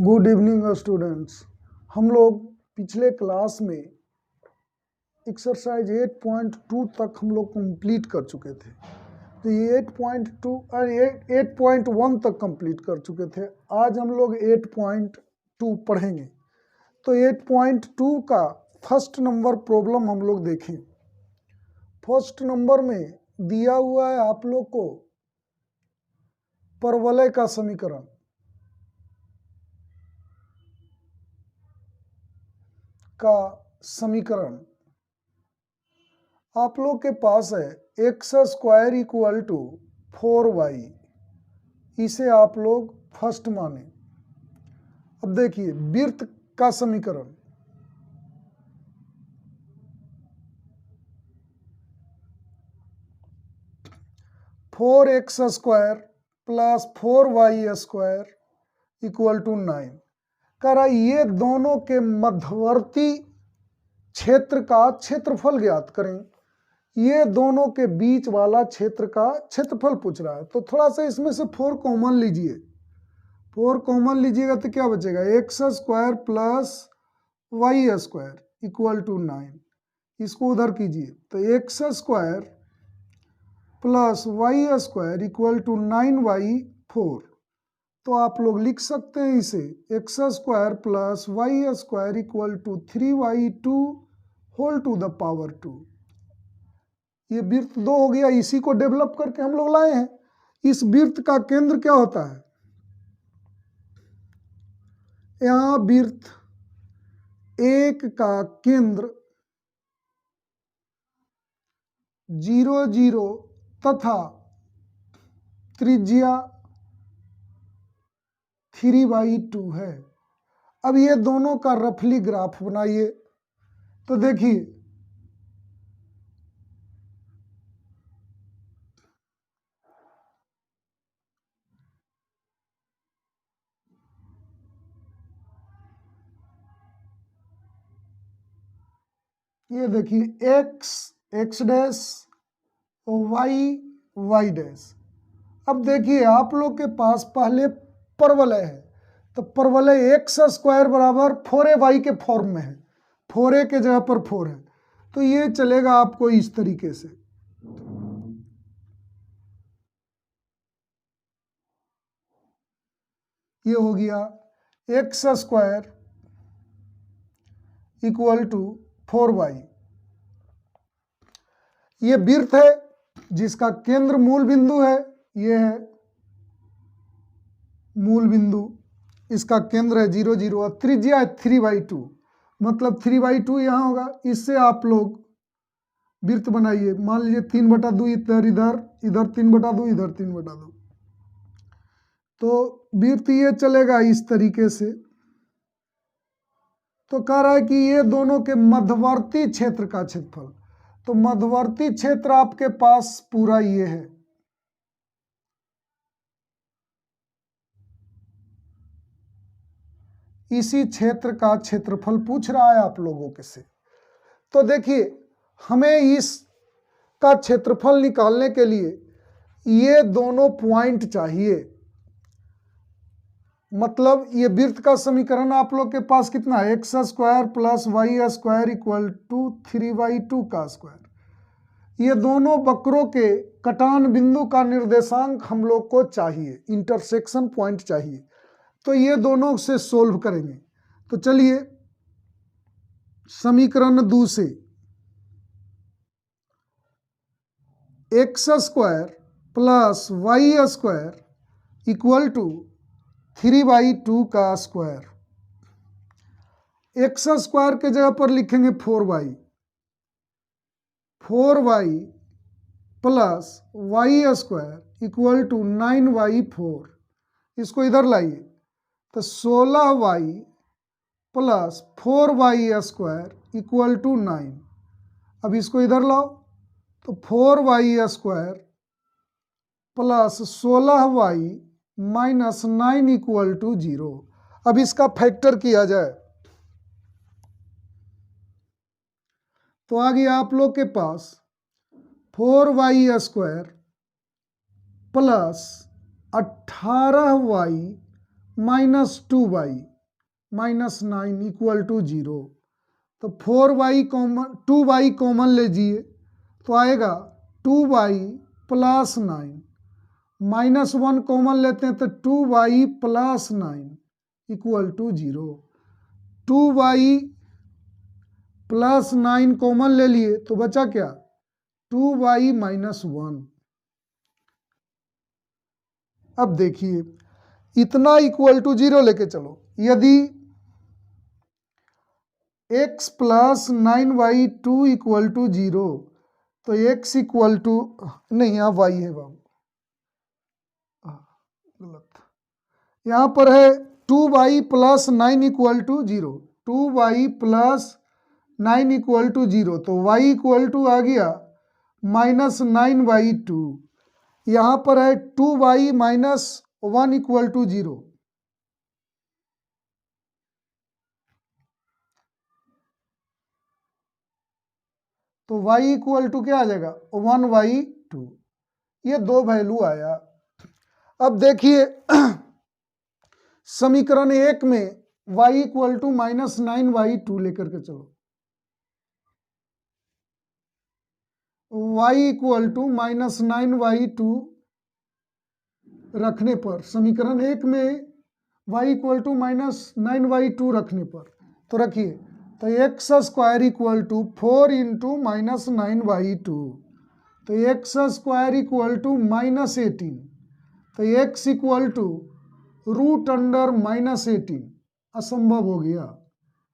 Good evening students. हम लोग पिछले क्लास में एक्सरसाइज 8.2 तक हम लोग कंप्लीट कर चुके थे। तो ये 8.1 तक कंप्लीट कर चुके थे। आज हम लोग 8.2 पढ़ेंगे। तो 8.2 का फर्स्ट नंबर प्रॉब्लम हम लोग देखें। फर्स्ट नंबर में दिया हुआ है आप लोग को परवलय का समीकरण। आप लोग के पास है x² इक्वल टू 4y। इसे आप लोग फर्स्ट माने। अब देखिए वृत्त का समीकरण। Four x square plus 4y² equal to 9। कह रहा ये दोनों के मध्यवर्ती क्षेत्र का क्षेत्रफल ज्ञात करें। ये दोनों के बीच वाला क्षेत्र का क्षेत्रफल पूछ रहा है। तो थोड़ा सा इसमें से 4 कॉमन लीजिए। 4 कॉमन लीजिएगा तो क्या बचेगा, x² plus y² equal to 9। इसको उधर कीजिए तो x² plus y² equal to 9y4। तो आप लोग लिख सकते हैं इसे x² plus y² equal to 3y2 whole to the power 2। ये वृत्त 2 हो गया। इसी को डेवलप करके हम लोग लाए हैं। इस वृत्त का केंद्र क्या होता है, यहां वृत्त 1 का केंद्र 0 0 तथा त्रिज्या 3/2 है। अब ये दोनों का रफली ग्राफ बनाइए। तो देखिए ये देखिए x डैश y डैश। अब देखिए आप लोग के पास पहले परवलय है। तो परवलय x² बराबर 4ay के फॉर्म में है। 4a के जगह पर 4 है। तो ये चलेगा आपको इस तरीके से। ये हो गया x² इक्वल टू 4y। ये वृत्त है जिसका केंद्र मूल बिंदु है। ये है मूल बिंदु। इसका केंद्र है 0 0 और त्रिज्या है 3/2। मतलब 3/2 यहाँ होगा। इससे आप लोग वृत्त बनाइए। मान लीजिए 3/2 इधर इधर 3/2 इधर 3/2। तो वृत्त ये चलेगा इस तरीके से। तो कह रहा है कि ये दोनों के मध्यवर्ती क्षेत्र का क्षेत्रफल। तो मध्यवर्ती क्षेत्र आपके पास पूरा ये है। इसी क्षेत्र का क्षेत्रफल पूछ रहा है आप लोगों के से। तो देखिए हमें इस का क्षेत्रफल निकालने के लिए ये दोनों पॉइंट चाहिए। मतलब ये वृत्त का समीकरण आप लोग के पास कितना है, x² plus y² equal to 3/2 का स्क्वायर। ये दोनों वक्रों के कटान बिंदु का निर्देशांक हम लोग को चाहिए, इंटरसेक्शन पॉइंट चाहिए। तो ये दोनों से सोल्व करेंगे। तो चलिए समीकरण 2 से x² plus y² equal to 3/2 का स्क्वायर। x² के जगह पर लिखेंगे 4y। 4y plus y² equal to 9y4। इसको इधर लाइए तो 16y plus 4y² equal to 9। अब इसको इधर लाओ तो 4y² plus 16y minus 9 equal to 0। अब इसका फैक्टर किया जाए तो आ गया आप लोग के पास 4y² plus 18y minus 2y minus 9 equal to 0। तो 4y कॉमन 2y कॉमन लीजिए तो आएगा 2y प्लस 9, माइनस 1 कॉमन लेते हैं तो 2y plus 9 equal to 0। 2y plus 9 common ले लिए तो बचा क्या 2y माइनस 1। अब देखिए इतना इक्वल टू 0 लेके चलो, यदि x plus 9y2 equal to 0 तो x इक्वल टू नहीं, यहाँ y है बाबू, गलत, यहाँ पर है 2y plus 9 equal to 0, 2y plus 9 equal to 0, तो y इक्वल टू आ गया माइनस 9y2। यहाँ पर है 2y माइनस 1 इक्वल टू 0, तो y इक्वल टू क्या आ जाएगा 1y2। ये दो वैल्यू आया। अब देखिए समीकरण 1 में y equal to minus 9y2 लेकर के चलो, y equal to minus 9y2 रखने पर, समीकरण 1 में y equal to minus 9y2 रखने पर, तो रखिए, तो x square equal to 4 into minus 9y2, तो x square equal to minus 18, तो x equal to root under minus 18। असंभव हो गया,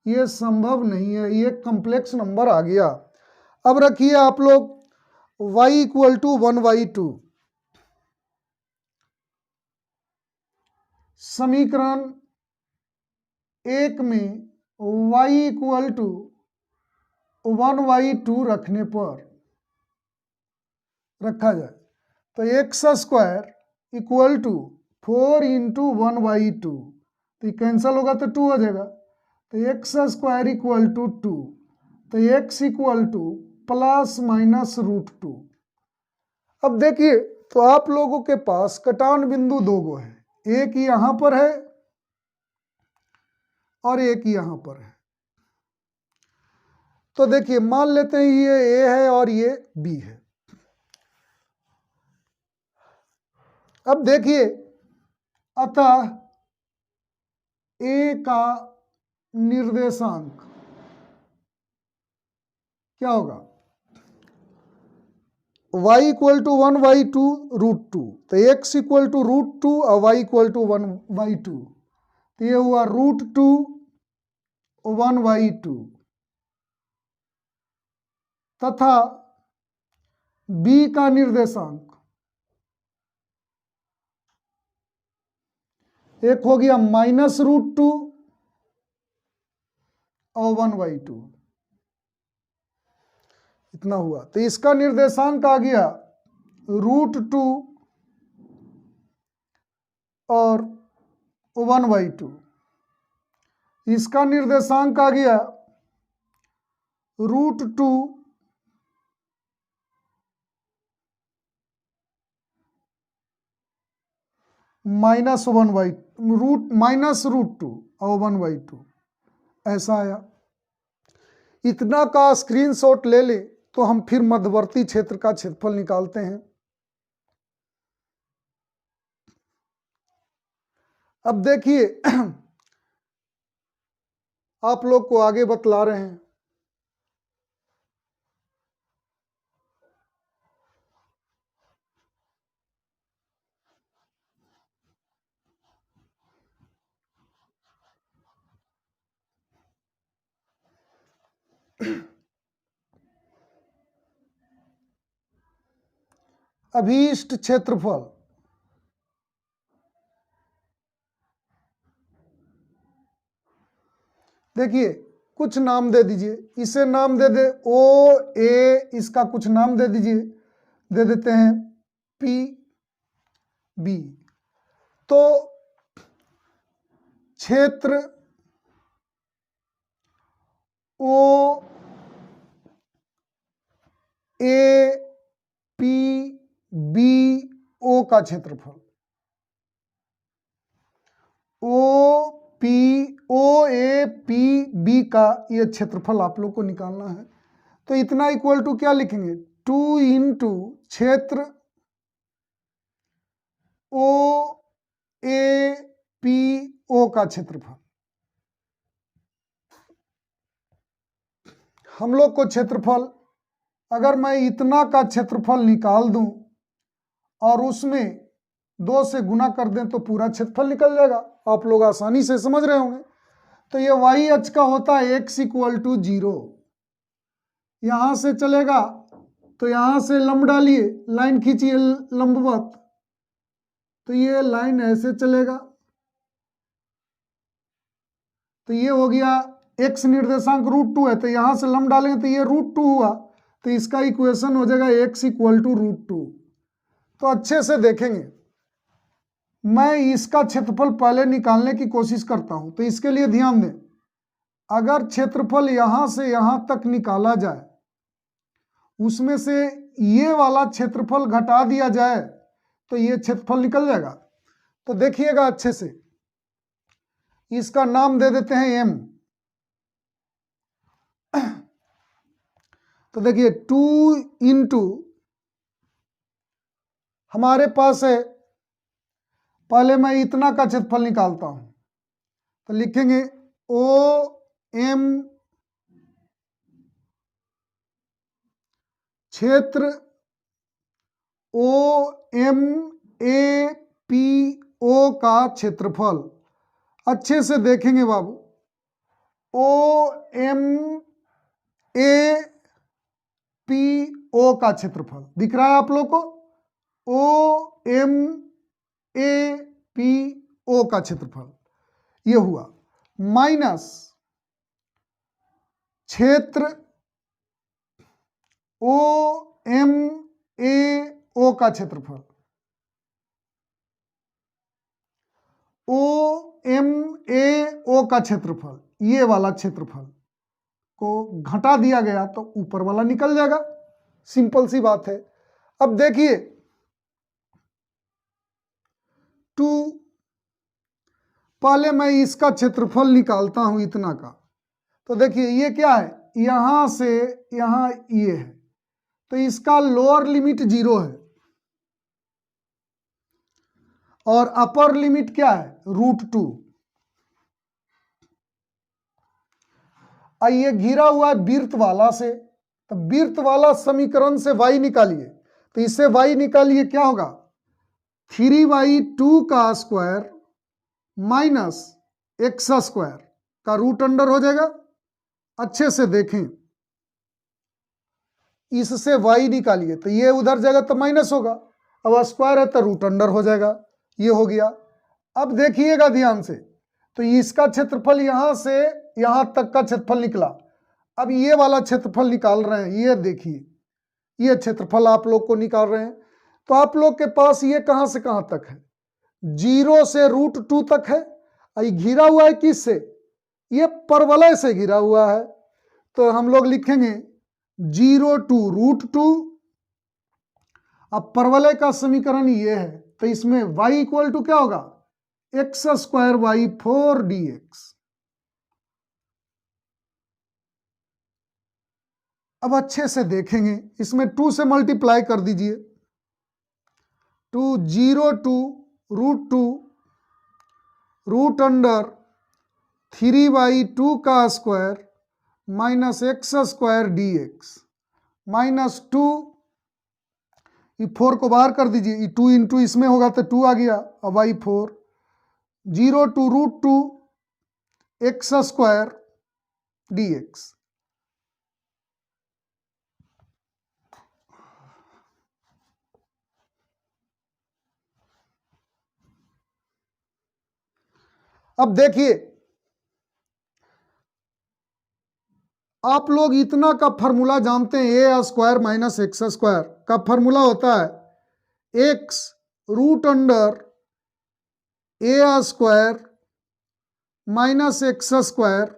ये संभव नहीं है, ये कॉम्प्लेक्स नंबर आ गया। अब रखिए आप लोग y इक्वल टू 1y2, समीकरण 1 में y इक्वल टू 1y2 रखने पर रखा जाए तो x square equal to 4 into 1y2, तो ये कैंसिल होगा तो 2 हो जाएगा, तो एक्स स्क्वायर इक्वल टू 2, तो x equal to plus minus root 2। अब देखिए तो आप लोगों के पास कटान बिंदु दो गो है, एक यहां पर है और एक यहां पर है। तो देखिए मान लेते हैं ये ए है और ये बी है। अब देखिए अतः ए का निर्देशांक क्या होगा y equal to 1y2 root 2, तो x इक्वल टू रूट 2 और y इक्वल टू 1y2, तो ये हुआ रूट 2 1y2, तथा b का निर्देशांक एक हो गया माइनस रूट 2 और 1y2, इतना हुआ। तो इसका निर्देशांक आ गया रूट 2 और 1/2, इसका निर्देशांक आ गया रूट 2 माइनस 1/2 और 1/2, ऐसा आया। इतना का स्क्रीनशॉट ले ले तो हम फिर मध्यवर्ती क्षेत्र का क्षेत्रफल निकालते हैं। अब देखिए आप लोग को आगे बतला रहे हैं। अभीष्ट क्षेत्रफल देखिए कुछ नाम दे दीजिए, इसे नाम दे दे ओ ए, इसका कुछ नाम दे दीजिए, दे देते हैं पी बी। तो क्षेत्र ओ ए पी बी ओ का क्षेत्रफल, O P O A P B का ये क्षेत्रफल आप लोग को निकालना है। तो इतना इक्वल टू क्या लिखेंगे, 2 इंटू क्षेत्र ओ ए पी ओ का क्षेत्रफल। हम लोग को क्षेत्रफल, अगर मैं इतना का क्षेत्रफल निकाल दूं और उसमें 2 से गुना कर दें तो पूरा क्षेत्रफल निकल जाएगा। आप लोग आसानी से समझ रहे होंगे। तो ये वाई अक्ष का होता है x इक्वल टू 0। यहां से चलेगा तो यहां से लंब डालिए, लाइन खींचिए लंबवत, तो ये लाइन ऐसे चलेगा। तो ये हो गया x निर्देशांक √2 है, तो यहां से लंब डालेंगे तो ये √2 हुआ। तो इसका इक्वेशन हो जाएगा x इक्वल टू √2। तो अच्छे से देखेंगे, मैं इसका क्षेत्रफल पहले निकालने की कोशिश करता हूं। तो इसके लिए ध्यान दें, अगर क्षेत्रफल यहां से यहां तक निकाला जाए, उसमें से ये वाला क्षेत्रफल घटा दिया जाए तो ये क्षेत्रफल निकल जाएगा। तो देखिएगा अच्छे से, इसका नाम दे देते हैं m। तो देखिए 2 इंटू, हमारे पास है, पहले मैं इतना का क्षेत्रफल निकालता हूं। तो लिखेंगे ओ एम क्षेत्र O M A P O का क्षेत्रफल। अच्छे से देखेंगे बाबू, O M A P O का क्षेत्रफल दिख रहा है आप लोग को, O M A P O का क्षेत्रफल ये हुआ, माइनस क्षेत्र ओ एम ए ओ का क्षेत्रफल, ओ एम ए ओ का क्षेत्रफल, ये वाला क्षेत्रफल को घटा दिया गया तो ऊपर वाला निकल जाएगा। सिंपल सी बात है। अब देखिए 2, पहले मैं इसका क्षेत्रफल निकालता हूं इतना का। तो देखिए ये क्या है, यहां से यहां ये है, तो इसका लोअर लिमिट 0 है और अपर लिमिट क्या है, √2। ये घिरा हुआ है वृत्त वाला से, तो वृत्त वाला समीकरण से y निकालिए। तो इससे y निकालिए, क्या होगा, 3y2 का स्क्वायर माइनस x स्क्वायर का रूट अंडर हो जाएगा। अच्छे से देखें, इससे y निकालिए तो ये उधर जाएगा तो माइनस होगा, अब स्क्वायर है तो रूट अंडर हो जाएगा, ये हो गया। अब देखिएगा ध्यान से, तो इसका क्षेत्रफल यहां से यहां तक का क्षेत्रफल निकला। अब ये वाला क्षेत्रफल निकाल रहे हैं, ये देखिए ये क्षेत्रफल आप लोग को निकाल रहे हैं। तो आप लोग के पास ये कहां से कहां तक है, 0 से √2 तक है। ये घिरा हुआ है किससे, ये परवलय से घिरा हुआ है। तो हम लोग लिखेंगे 0 टू √2। अब परवलय का समीकरण ये है, तो इसमें y इक्वल टू क्या होगा, x² dx। अब अच्छे से देखेंगे, इसमें 2 से मल्टीप्लाई कर दीजिए, 0 टू √2 रूट अंडर 3/2 का square minus x² dx minus 2, 4 को बाहर कर दीजिए, 2 इंटू इसमें होगा तो 2 आ गया। अब y4 0 टू √2 x² dx। अब देखिए, आप लोग इतना का फॉर्मूला जानते हैं, a² माइनस x² का फॉर्मूला होता है x root under a² minus x²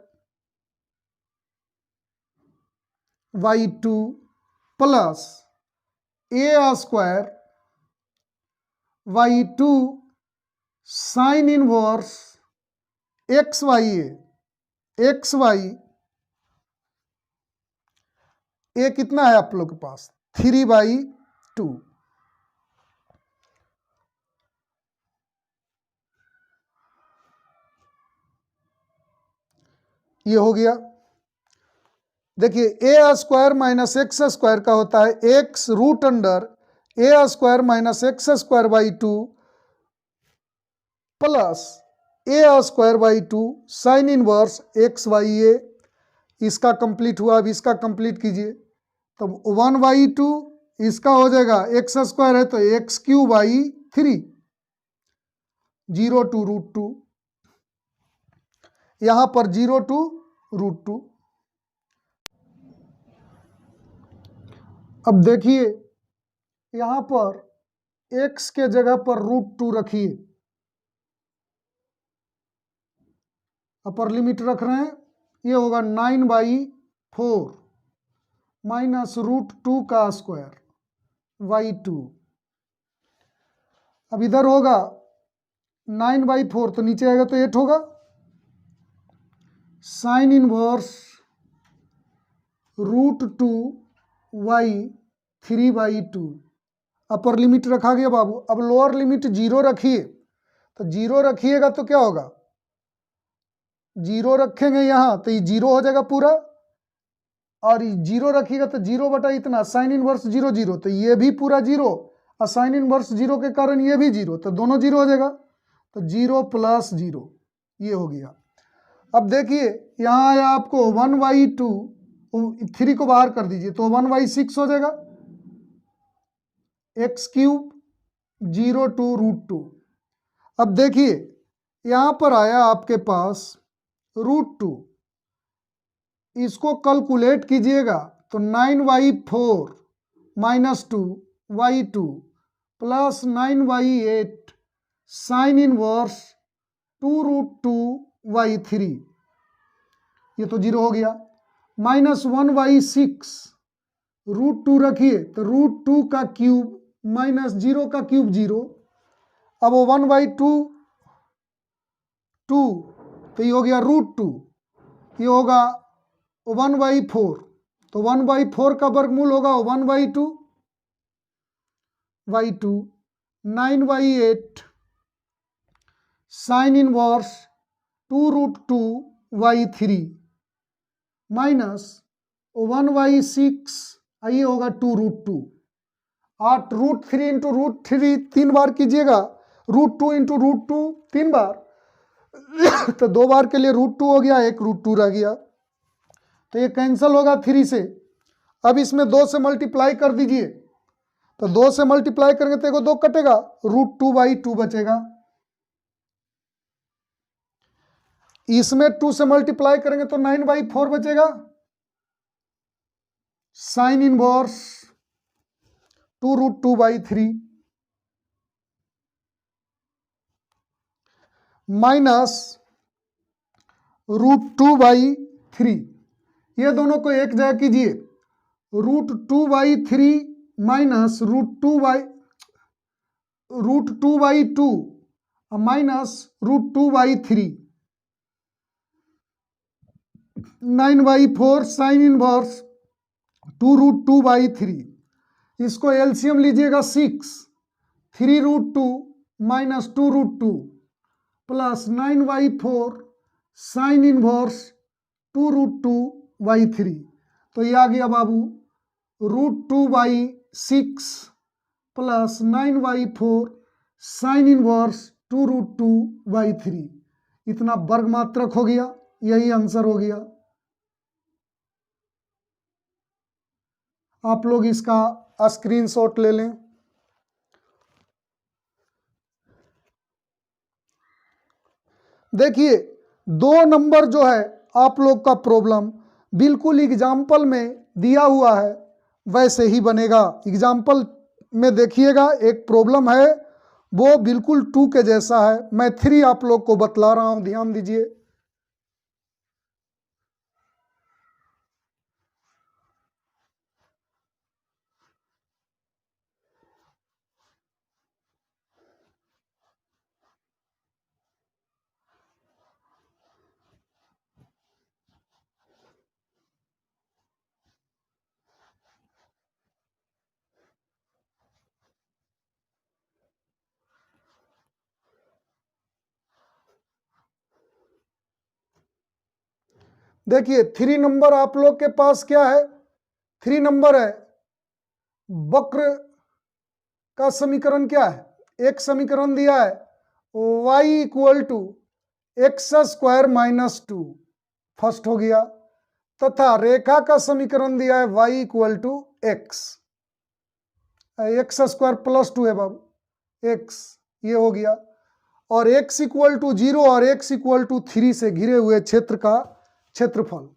y2 plus a² y2 sine inverse x y a, x y, a कितना है आप लोग के पास 3/2, ये हो गया। देखिए a square minus x square का होता है x root under a square minus x square by 2 plus a square by 2 sine inverse x y a. इसका कंप्लीट हुआ, अब इसका कंप्लीट कीजिए। तो 1/2 इसका हो जाएगा एक्स स्क्वायर है तो एक्स क्यू बाई 3, 0 to √2, यहां पर 0 to √2। अब देखिए यहां पर x के जगह पर √2 रखिए, अपर लिमिट रख रहे हैं, ये होगा 9/4 माइनस √2 का स्क्वायर बाई 2। अब इधर होगा 9/4 तो नीचे आएगा तो 8 होगा, sine inverse √2 y 3/2। Upper limit रखा गया बाबू। अब लोअर लिमिट 0 रखिए, तो 0 रखिएगा तो क्या होगा, 0 रखेंगे यहाँ तो ये 0 हो जाएगा पूरा, और 0 रखिएगा तो 0 बटा इतना साइन इनवर्स 0 0, तो ये भी पूरा 0 और साइन इनवर्स 0 के कारण ये भी 0, तो दोनों 0 हो जाएगा, तो 0 + 0 ये हो गया। अब देखिए यहाँ आया आपको 1/2, 3 को बाहर कर दीजिए तो 1/6 हो जाएगा, x³ 0 to √2। अब देखिए यहाँ पर आया आपके पास √2, इसको कैलकुलेट कीजिएगा तो 9/4 माइनस 2/2 प्लस 9/8 साइन इनवर्स 2√2/3, ये तो 0 हो गया, माइनस 1/6 √2 रखिए तो √2 का क्यूब माइनस 0 का क्यूब 0, अब वो 1/2 2 तो ये हो गया √2, ये होगा 1/4, तो 1/4 का वर्गमूल होगा 1/2 9/8 साइन इनवर्स 2√2/3 माइनस 1/6, ये होगा 2√2, और √3 इंटू √3 3 बार कीजिएगा, √2 इंटू √2 3 बार तो 2 बार के लिए √2 हो गया, एक √2 रह गया, तो ये कैंसिल होगा 3 से। अब इसमें 2 से मल्टीप्लाई कर दीजिए, तो 2 से मल्टीप्लाई करेंगे तो 2 कटेगा, √2/2 बचेगा। इसमें 2 से मल्टीप्लाई करेंगे तो 9/4 बचेगा, साइन इनवर्स 2√2/3 माइनस √2/3, ये दोनों को एक जगह कीजिए, √2/3 माइनस √2/2 माइनस √2/3, 9/4 साइन इनवर्स 2√2/3, इसको एलसीएम लीजिएगा 6, 3√2 माइनस 2√2 प्लस 9/4 साइन इनवर्स 2√2/3, तो ये आ गया बाबू √2/6 प्लस 9/4 साइन इनवर्स 2√2/3, इतना वर्ग मात्रक हो गया, यही आंसर हो गया। आप लोग इसका स्क्रीनशॉट ले लें। देखिए 2 नंबर जो है आप लोग का प्रॉब्लम बिल्कुल एग्जाम्पल में दिया हुआ है वैसे ही बनेगा। एग्जाम्पल में देखिएगा एक प्रॉब्लम है वो बिल्कुल 2 के जैसा है, मैं 3 आप लोग को बतला रहा हूं, ध्यान दीजिए। देखिए 3 नंबर आप लोग के पास क्या है, 3 नंबर है, वक्र का समीकरण क्या है, एक समीकरण दिया है y equal to x square minus 2, first हो गया, तथा रेखा का समीकरण दिया है y equal to x square plus 2 है बाबू x, ये हो गया, और x इक्वल टू 0 और x इक्वल टू 3 से घिरे हुए क्षेत्र का क्षेत्रफल।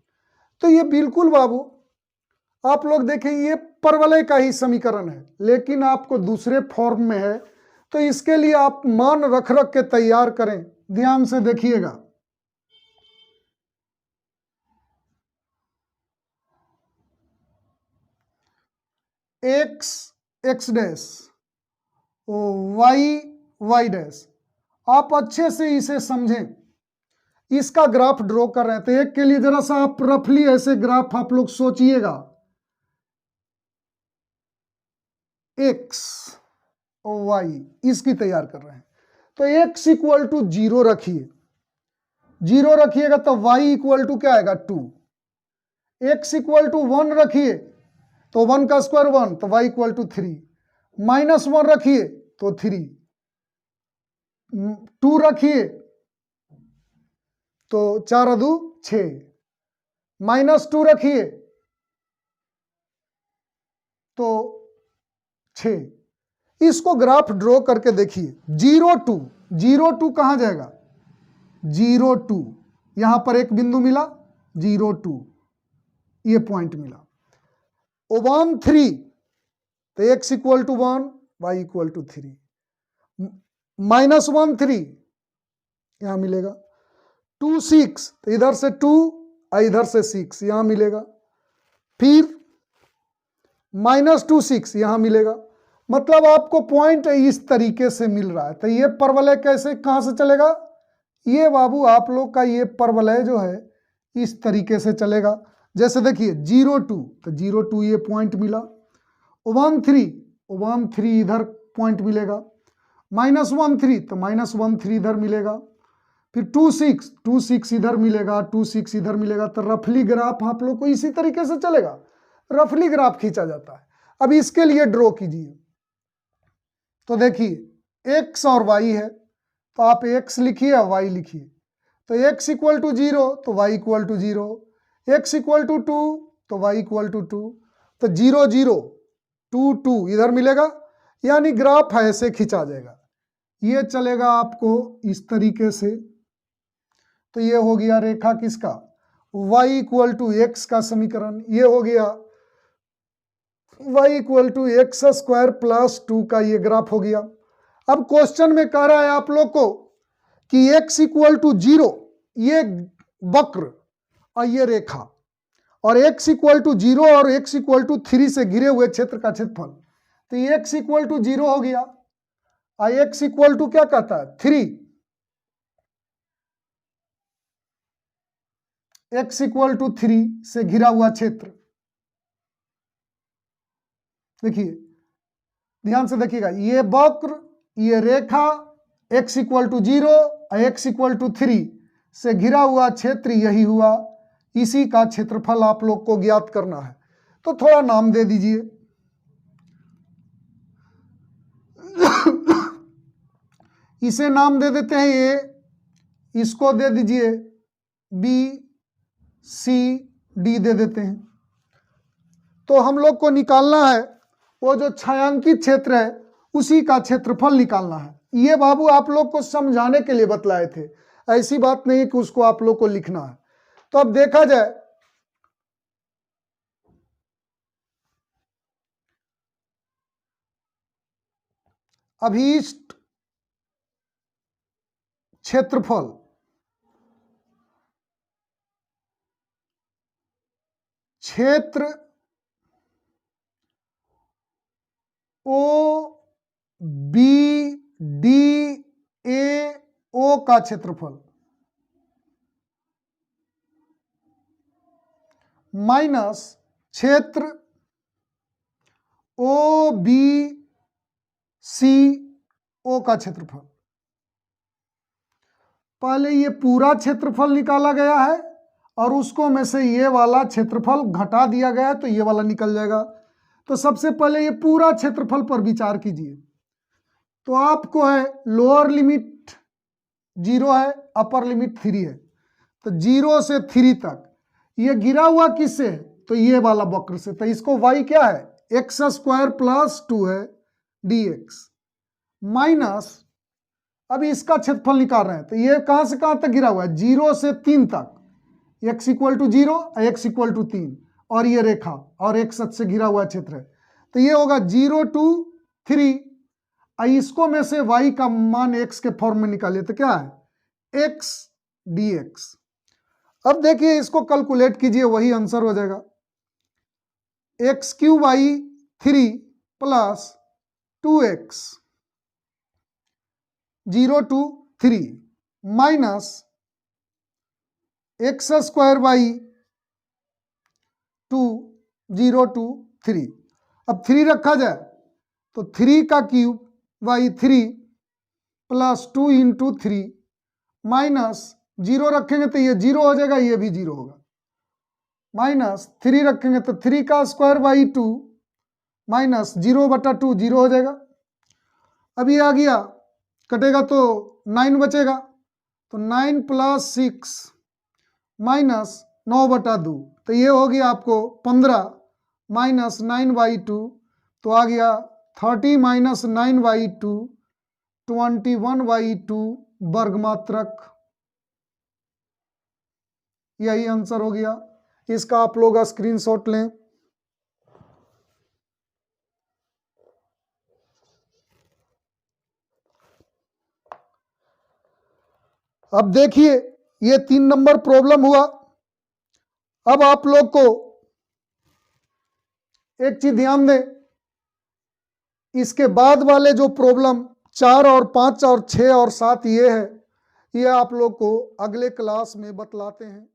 तो ये बिल्कुल बाबू आप लोग देखें ये परवलय का ही समीकरण है, लेकिन आपको दूसरे फॉर्म में है, तो इसके लिए आप मान रख रख के तैयार करें। ध्यान से देखिएगा, x डैश, y डैश, आप अच्छे से इसे समझें। इसका ग्राफ ड्रॉ कर रहे हैं, तो एक के लिए जरा सा आप रफली ऐसे ग्राफ आप लोग सोचिएगा, x और y इसकी तैयार कर रहे हैं, तो x इक्वल टू 0 रखिए, 0 रखिएगा तो y इक्वल टू क्या आएगा 2, x इक्वल टू 1 रखिए तो 1 का स्क्वायर 1, तो y इक्वल टू 3, माइनस 1 रखिए तो 3, 2 रखिए तो 4 अदू 6, माइनस 2 रखिए तो 6। इसको ग्राफ ड्रॉ करके देखिए, 0 2 कहां जाएगा, 0 2, यहां पर एक बिंदु मिला 0 2, ये पॉइंट मिला, 1 3, तो x equal to 1, y equal to 3, minus 1 3 यहां मिलेगा, 2 6, तो इधर से 2 और इधर से 6 यहां मिलेगा, फिर माइनस 2 6 यहां मिलेगा, मतलब आपको पॉइंट इस तरीके से मिल रहा है। तो ये परवलय कैसे कहां से चलेगा, ये बाबू आप लोग का ये परवलय जो है इस तरीके से चलेगा। जैसे देखिए 0 2, तो 0 2 ये पॉइंट मिला, 1 3 इधर पॉइंट मिलेगा, माइनस 1 3, तो माइनस 1 3 इधर मिलेगा, फिर 2 6 इधर मिलेगा, 2 6 इधर मिलेगा। तो रफली ग्राफ आप लोग को इसी तरीके से चलेगा, रफली ग्राफ खींचा जाता है। अब इसके लिए ड्रॉ कीजिए, तो देखिए x और y है, तो आप x लिखिए और y लिखिए, तो x इक्वल टू 0 तो y equal to 0, x equal to 2 तो y इक्वल टू 2, तो 0 0 2 2 इधर मिलेगा, यानी ग्राफ ऐसे खींचा जाएगा, ये चलेगा आपको इस तरीके से। तो ये हो गया रेखा किसका, y इक्वल टू एक्स का समीकरण, ये हो गया y equal to x square plus 2 का ये ग्राफ हो गया। अब क्वेश्चन में कह रहा है आप लोग को कि x इक्वल टू 0 ये वक्र और ये रेखा, और x इक्वल टू 0 और x इक्वल टू 3 से घिरे हुए क्षेत्र का क्षेत्रफल, तो ये x इक्वल टू 0 हो गया और x इक्वल टू क्या कहता है 3, x इक्वल टू 3 से घिरा हुआ क्षेत्र। देखिए ध्यान से देखिएगा, ये वक्र ये रेखा x इक्वल टू 0 और x इक्वल टू 3 से घिरा हुआ क्षेत्र यही हुआ, इसी का क्षेत्रफल आप लोग को ज्ञात करना है। तो थोड़ा नाम दे दीजिए, इसे नाम दे देते हैं ए, इसको दे दीजिए बी सी डी दे देते हैं। तो हम लोग को निकालना है वो जो छायांकित क्षेत्र है उसी का क्षेत्रफल निकालना है। ये बाबू आप लोग को समझाने के लिए बतलाए थे, ऐसी बात नहीं कि उसको आप लोग को लिखना है। तो अब देखा जाए, अभीष्ट क्षेत्रफल क्षेत्र ओ बी डी ए ओ का क्षेत्रफल माइनस क्षेत्र ओ बी सी ओ का क्षेत्रफल। पहले ये पूरा क्षेत्रफल निकाला गया है और उसको में से ये वाला क्षेत्रफल घटा दिया गया है तो ये वाला निकल जाएगा। तो सबसे पहले ये पूरा क्षेत्रफल पर विचार कीजिए। तो आपको है लोअर लिमिट 0 है, अपर लिमिट 3 है, तो 0 से 3 तक ये गिरा हुआ किससे है? तो ये वाला वक्र से। तो इसको y क्या है? एक्स स्क्वायर प्लस 2 है dx माइनस, अभी इसका क्षेत्रफल निकाल रहे हैं तो ये कहां से कहां तक गिरा हुआ है? 0 से 3 तक, x equal to 0, x equal to 3, और ये रेखा और एक सच से घिरा हुआ क्षेत्र है। तो ये होगा 0 to 3। इसको में से y का मान x के फॉर्म में निकालिए तो क्या है? x dx। अब देखिए इसको कैलकुलेट कीजिए, वही आंसर हो जाएगा। X cube y 3 plus 2x 0 to 3 minus x square y 2 0 to 3। अब 3 रखा जाए तो 3 का cube y 3 plus 2 into 3 minus 0 रखेंगे तो ये 0 हो जाएगा, ये भी 0 होगा, माइनस 3 रखेंगे तो 3 का स्क्वायर बाई 2 माइनस 0/2 0 हो जाएगा। अब ये आ गया, कटेगा तो 9 बचेगा, तो 9 प्लस 6 माइनस 9/2, तो ये हो गया आपको 15 माइनस 9/2, तो आ गया 30 माइनस 9/2 21/2 वर्गमात्रक। यही आंसर हो गया। इसका आप लोग स्क्रीनशॉट लें। अब देखिए ये 3 नंबर प्रॉब्लम हुआ। अब आप लोग को एक चीज ध्यान दें, इसके बाद वाले जो प्रॉब्लम 4 और 5 और 6 और 7 ये है, ये आप लोग को अगले क्लास में बतलाते हैं।